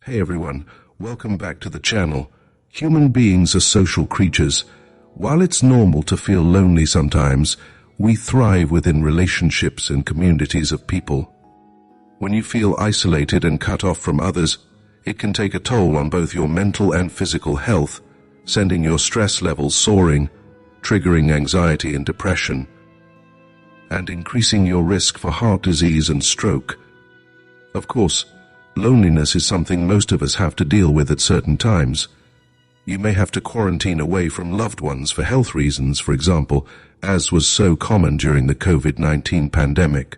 Hey everyone, welcome back to the channel. Human beings are social creatures. While it's normal to feel lonely sometimes, we thrive within relationships and communities of people. When you feel isolated and cut off from others, it can take a toll on both your mental and physical health, sending your stress levels soaring, triggering anxiety and depression, and increasing your risk for heart disease and stroke. Of course, loneliness is something most of us have to deal with at certain times. You may have to quarantine away from loved ones for health reasons, for example, as was so common during the COVID-19 pandemic.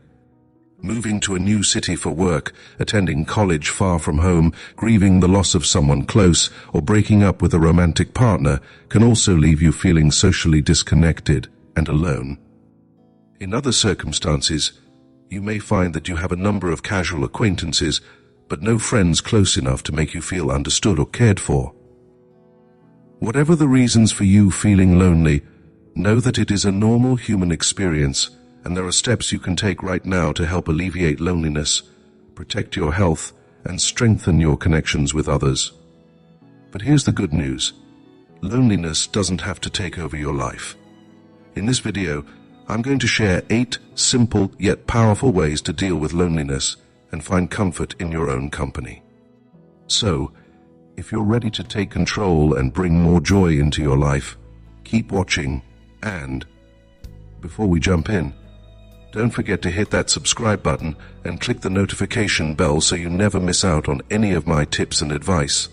Moving to a new city for work, attending college far from home, grieving the loss of someone close, or breaking up with a romantic partner can also leave you feeling socially disconnected and alone. In other circumstances, you may find that you have a number of casual acquaintances, but no friends close enough to make you feel understood or cared for. Whatever the reasons for you feeling lonely, know that it is a normal human experience, and there are steps you can take right now to help alleviate loneliness, protect your health, and strengthen your connections with others. But here's the good news. Loneliness doesn't have to take over your life. In this video, I'm going to share 8 simple yet powerful ways to deal with loneliness and find comfort in your own company. So, if you're ready to take control and bring more joy into your life, keep watching, and before we jump in, don't forget to hit that subscribe button and click the notification bell so you never miss out on any of my tips and advice.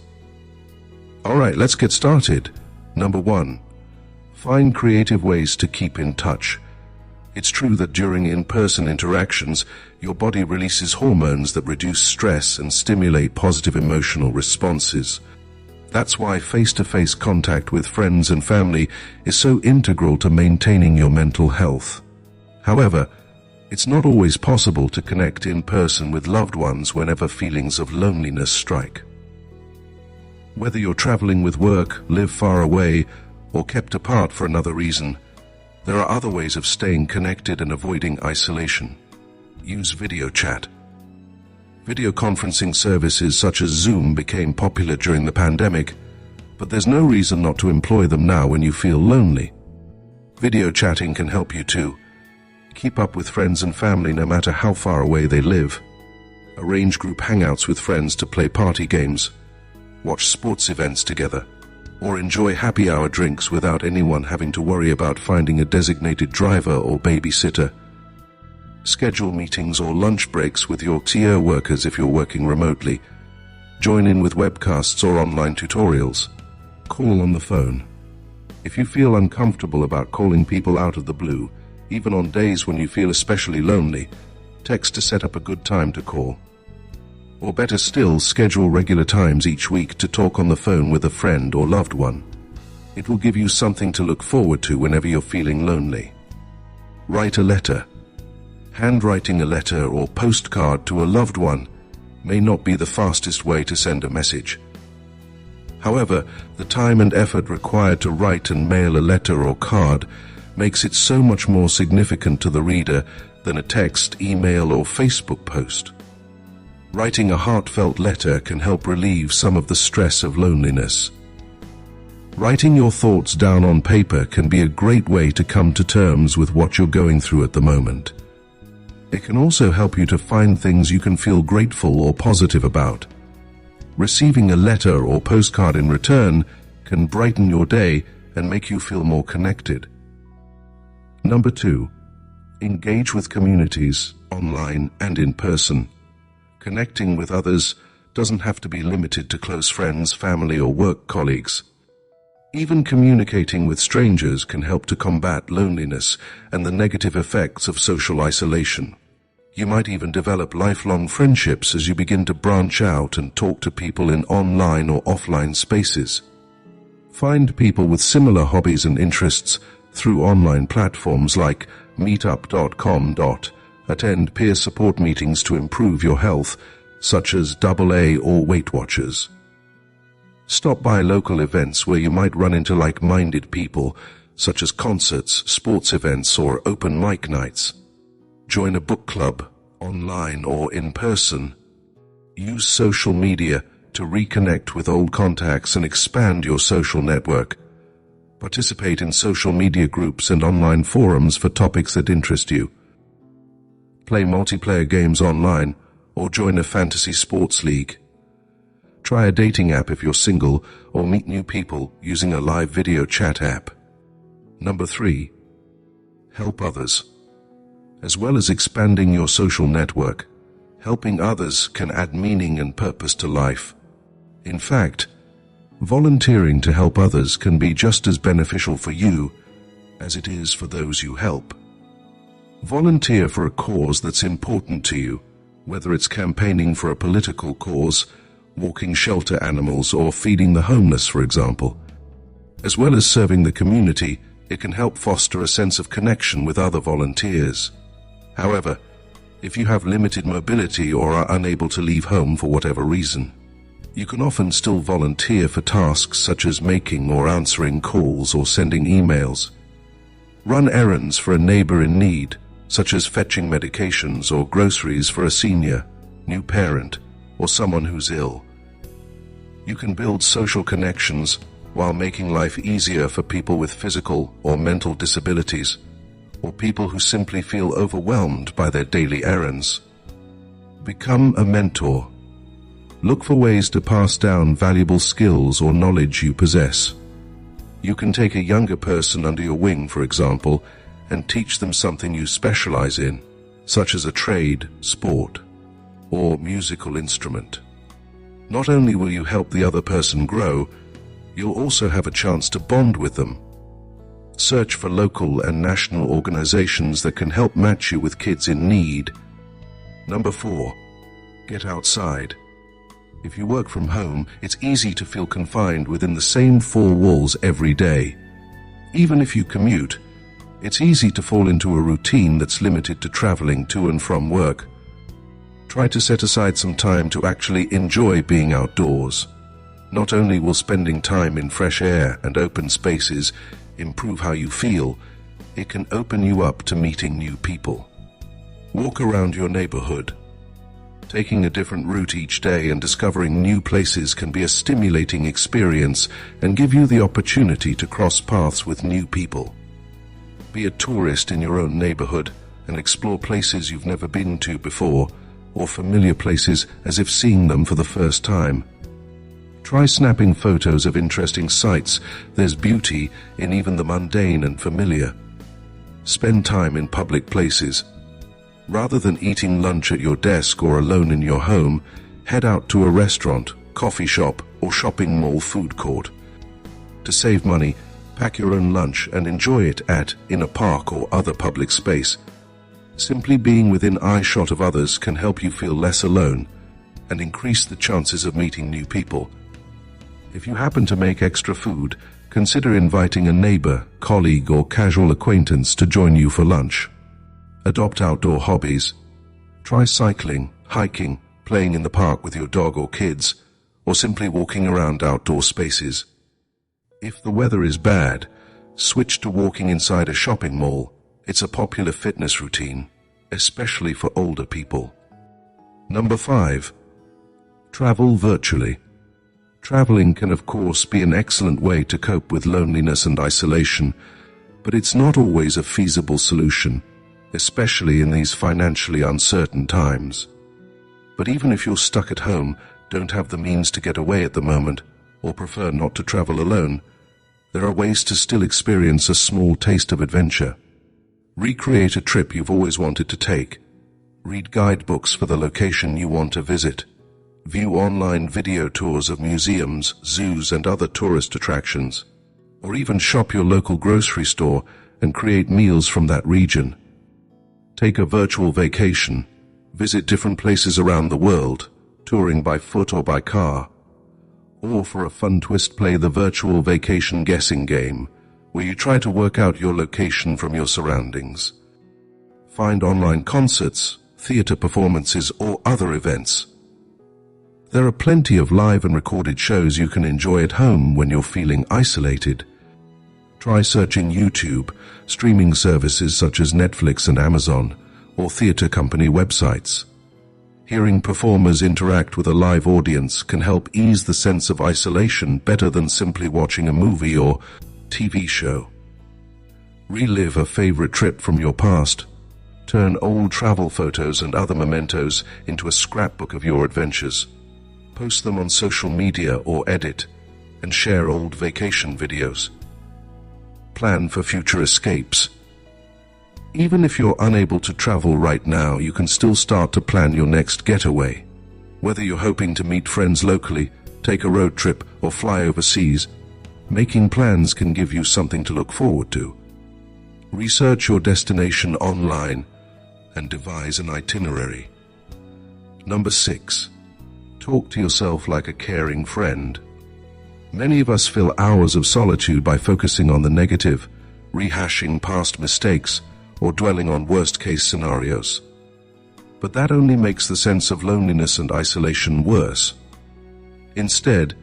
Alright, let's get started. Number 1. Find creative ways to keep in touch. It's true that during in-person interactions, your body releases hormones that reduce stress and stimulate positive emotional responses. That's why face-to-face contact with friends and family is so integral to maintaining your mental health. However, it's not always possible to connect in person with loved ones whenever feelings of loneliness strike. Whether you're traveling with work, live far away, or kept apart for another reason, there are other ways of staying connected and avoiding isolation. Use video chat. Video conferencing services such as Zoom became popular during the pandemic, but there's no reason not to employ them now when you feel lonely. Video chatting can help you to keep up with friends and family no matter how far away they live. Arrange group hangouts with friends to play party games, watch sports events together, or enjoy happy hour drinks without anyone having to worry about finding a designated driver or babysitter. Schedule meetings or lunch breaks with your TO workers if you're working remotely. Join in with webcasts or online tutorials. Call on the phone. If you feel uncomfortable about calling people out of the blue, even on days when you feel especially lonely, text to set up a good time to call. Or better still, schedule regular times each week to talk on the phone with a friend or loved one. It will give you something to look forward to whenever you're feeling lonely. Write a letter. Handwriting a letter or postcard to a loved one may not be the fastest way to send a message. However, the time and effort required to write and mail a letter or card makes it so much more significant to the reader than a text, email, or Facebook post. Writing a heartfelt letter can help relieve some of the stress of loneliness. Writing your thoughts down on paper can be a great way to come to terms with what you're going through at the moment. It can also help you to find things you can feel grateful or positive about. Receiving a letter or postcard in return can brighten your day and make you feel more connected. Number 2. Engage with communities, online and in person. Connecting with others doesn't have to be limited to close friends, family, or work colleagues. Even communicating with strangers can help to combat loneliness and the negative effects of social isolation. You might even develop lifelong friendships as you begin to branch out and talk to people in online or offline spaces. Find people with similar hobbies and interests through online platforms like meetup.com. Attend peer support meetings to improve your health, such as AA or Weight Watchers. Stop by local events where you might run into like-minded people, such as concerts, sports events, or open mic nights. Join a book club, online or in person. Use social media to reconnect with old contacts and expand your social network. Participate in social media groups and online forums for topics that interest you. Play multiplayer games online or join a fantasy sports league. Try a dating app if you're single, or meet new people using a live video chat app. Number 3. Help others. As well as expanding your social network, helping others can add meaning and purpose to life. In fact, volunteering to help others can be just as beneficial for you as it is for those you help. Volunteer for a cause that's important to you, whether it's campaigning for a political cause, walking shelter animals, or feeding the homeless, for example. As well as serving the community, it can help foster a sense of connection with other volunteers. However, if you have limited mobility or are unable to leave home for whatever reason, you can often still volunteer for tasks such as making or answering calls or sending emails. Run errands for a neighbor in need, such as fetching medications or groceries for a senior, new parent, or someone who's ill. You can build social connections while making life easier for people with physical or mental disabilities, or people who simply feel overwhelmed by their daily errands. Become a mentor. Look for ways to pass down valuable skills or knowledge you possess. You can take a younger person under your wing, for example, and teach them something you specialize in, such as a trade, sport, or musical instrument. Not only will you help the other person grow, you'll also have a chance to bond with them. Search for local and national organizations that can help match you with kids in need. Number 4. Get outside. If you work from home, it's easy to feel confined within the same 4 walls every day. Even if you commute, it's easy to fall into a routine that's limited to traveling to and from work. Try to set aside some time to actually enjoy being outdoors. Not only will spending time in fresh air and open spaces improve how you feel, it can open you up to meeting new people. Walk around your neighborhood. Taking a different route each day and discovering new places can be a stimulating experience and give you the opportunity to cross paths with new people. Be a tourist in your own neighborhood and explore places you've never been to before, or familiar places as if seeing them for the first time. Try snapping photos of interesting sights. There's beauty in even the mundane and familiar. Spend time in public places. Rather than eating lunch at your desk or alone in your home, head out to a restaurant, coffee shop, or shopping mall food court. To save money, pack your own lunch and enjoy it in a park or other public space. Simply being within eyeshot of others can help you feel less alone and increase the chances of meeting new people. If you happen to make extra food, consider inviting a neighbor, colleague, or casual acquaintance to join you for lunch. Adopt outdoor hobbies. Try cycling, hiking, playing in the park with your dog or kids, or simply walking around outdoor spaces. If the weather is bad, switch to walking inside a shopping mall. It's a popular fitness routine, especially for older people. Number 5. Travel virtually. Traveling can of course be an excellent way to cope with loneliness and isolation, but it's not always a feasible solution, especially in these financially uncertain times. But even if you're stuck at home, don't have the means to get away at the moment, or prefer not to travel alone, there are ways to still experience a small taste of adventure. Recreate a trip you've always wanted to take. Read guidebooks for the location you want to visit. View online video tours of museums, zoos, and other tourist attractions. Or even shop your local grocery store and create meals from that region. Take a virtual vacation. Visit different places around the world, touring by foot or by car. Or for a fun twist, play the virtual vacation guessing game, where you try to work out your location from your surroundings. Find online concerts, theater performances, or other events. There are plenty of live and recorded shows you can enjoy at home when you're feeling isolated. Try searching YouTube, streaming services such as Netflix and Amazon, or theater company websites. Hearing performers interact with a live audience can help ease the sense of isolation better than simply watching a movie or TV show. Relive a favorite trip from your past. Turn old travel photos and other mementos into a scrapbook of your adventures. Post them on social media or edit, and share old vacation videos. Plan for future escapes. Even if you're unable to travel right now, you can still start to plan your next getaway. Whether you're hoping to meet friends locally, take a road trip, or fly overseas, making plans can give you something to look forward to. Research your destination online and devise an itinerary. Number 6. Talk to yourself like a caring friend. Many of us fill hours of solitude by focusing on the negative, rehashing past mistakes, or dwelling on worst-case scenarios. But that only makes the sense of loneliness and isolation worse. Instead,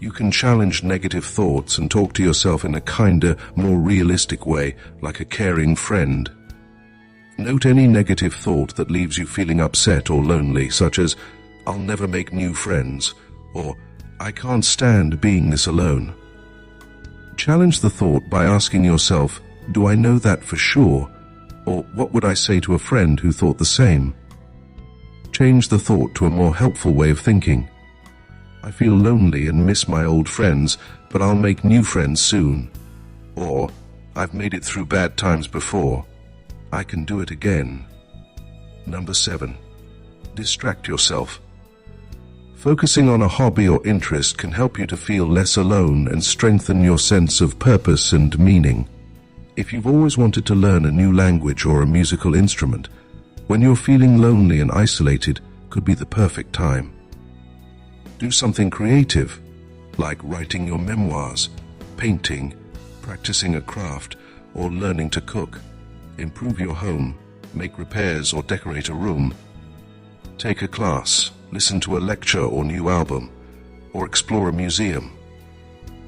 you can challenge negative thoughts and talk to yourself in a kinder, more realistic way, like a caring friend. Note any negative thought that leaves you feeling upset or lonely, such as, "I'll never make new friends," or "I can't stand being this alone." Challenge the thought by asking yourself, "Do I know that for sure?" Or "What would I say to a friend who thought the same?" Change the thought to a more helpful way of thinking. "I feel lonely and miss my old friends, but I'll make new friends soon." Or, "I've made it through bad times before. I can do it again." Number 7. Distract yourself. Focusing on a hobby or interest can help you to feel less alone and strengthen your sense of purpose and meaning. If you've always wanted to learn a new language or a musical instrument, when you're feeling lonely and isolated, could be the perfect time. Do something creative, like writing your memoirs, painting, practicing a craft, or learning to cook. Improve your home, make repairs or decorate a room. Take a class, listen to a lecture or new album, or explore a museum.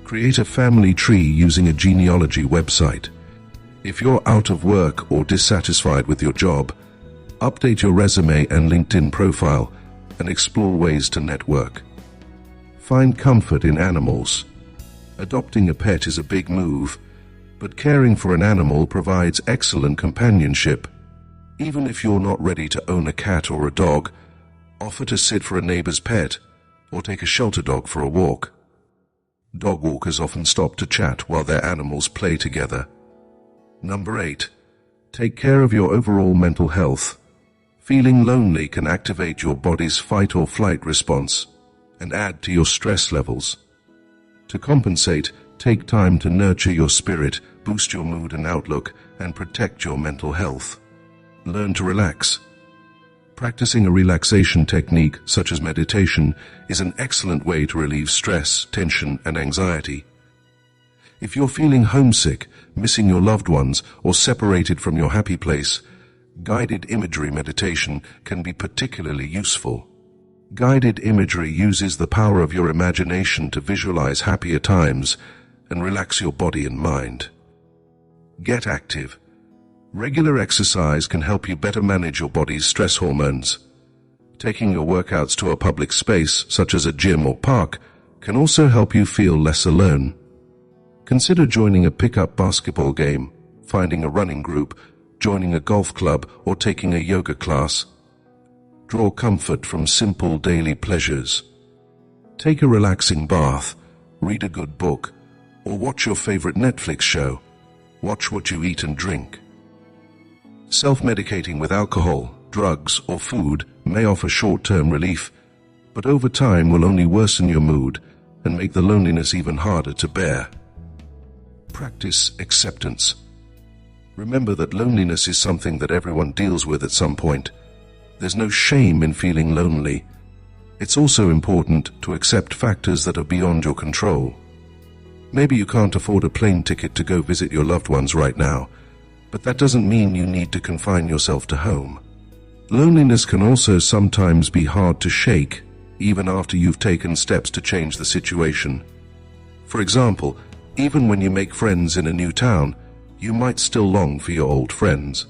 Create a family tree using a genealogy website. If you're out of work or dissatisfied with your job, update your resume and LinkedIn profile and explore ways to network. Find comfort in animals. Adopting a pet is a big move, but caring for an animal provides excellent companionship. Even if you're not ready to own a cat or a dog, offer to sit for a neighbor's pet or take a shelter dog for a walk. Dog walkers often stop to chat while their animals play together. Number 8. Take care of your overall mental health. Feeling lonely can activate your body's fight or flight response and add to your stress levels. To compensate, take time to nurture your spirit, boost your mood and outlook, and protect your mental health. Learn to relax. Practicing a relaxation technique, such as meditation, is an excellent way to relieve stress, tension, and anxiety. If you're feeling homesick, missing your loved ones, or separated from your happy place, guided imagery meditation can be particularly useful. Guided imagery uses the power of your imagination to visualize happier times and relax your body and mind. Get active. Regular exercise can help you better manage your body's stress hormones. Taking your workouts to a public space, such as a gym or park, can also help you feel less alone. Consider joining a pickup basketball game, finding a running group, joining a golf club, or taking a yoga class. Draw comfort from simple daily pleasures. Take a relaxing bath, read a good book, or watch your favorite Netflix show. Watch what you eat and drink. Self-medicating with alcohol, drugs, or food may offer short-term relief, but over time will only worsen your mood and make the loneliness even harder to bear. Practice acceptance. Remember that loneliness is something that everyone deals with at some point. There's no shame in feeling lonely. It's also important to accept factors that are beyond your control. Maybe you can't afford a plane ticket to go visit your loved ones right now, but that doesn't mean you need to confine yourself to home. Loneliness can also sometimes be hard to shake, even after you've taken steps to change the situation. For example, even when you make friends in a new town, you might still long for your old friends.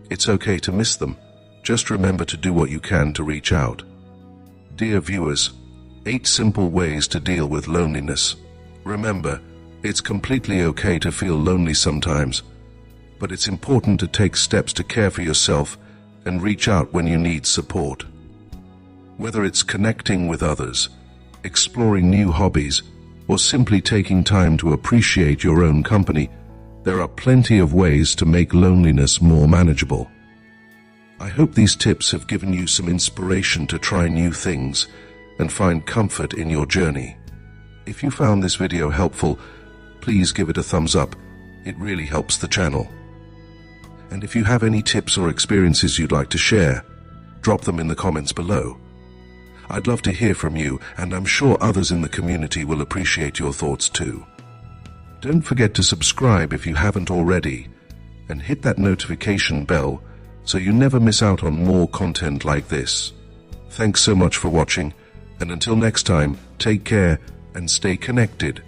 It's okay to miss them. Just remember to do what you can to reach out. Dear viewers, 8 simple ways to deal with loneliness. Remember, it's completely okay to feel lonely sometimes, but it's important to take steps to care for yourself and reach out when you need support. Whether it's connecting with others, exploring new hobbies, or simply taking time to appreciate your own company, there are plenty of ways to make loneliness more manageable. I hope these tips have given you some inspiration to try new things and find comfort in your journey. If you found this video helpful, please give it a thumbs up. It really helps the channel. And if you have any tips or experiences you'd like to share, drop them in the comments below. I'd love to hear from you, and I'm sure others in the community will appreciate your thoughts too. Don't forget to subscribe if you haven't already, and hit that notification bell so you never miss out on more content like this. Thanks so much for watching, and until next time, take care and stay connected.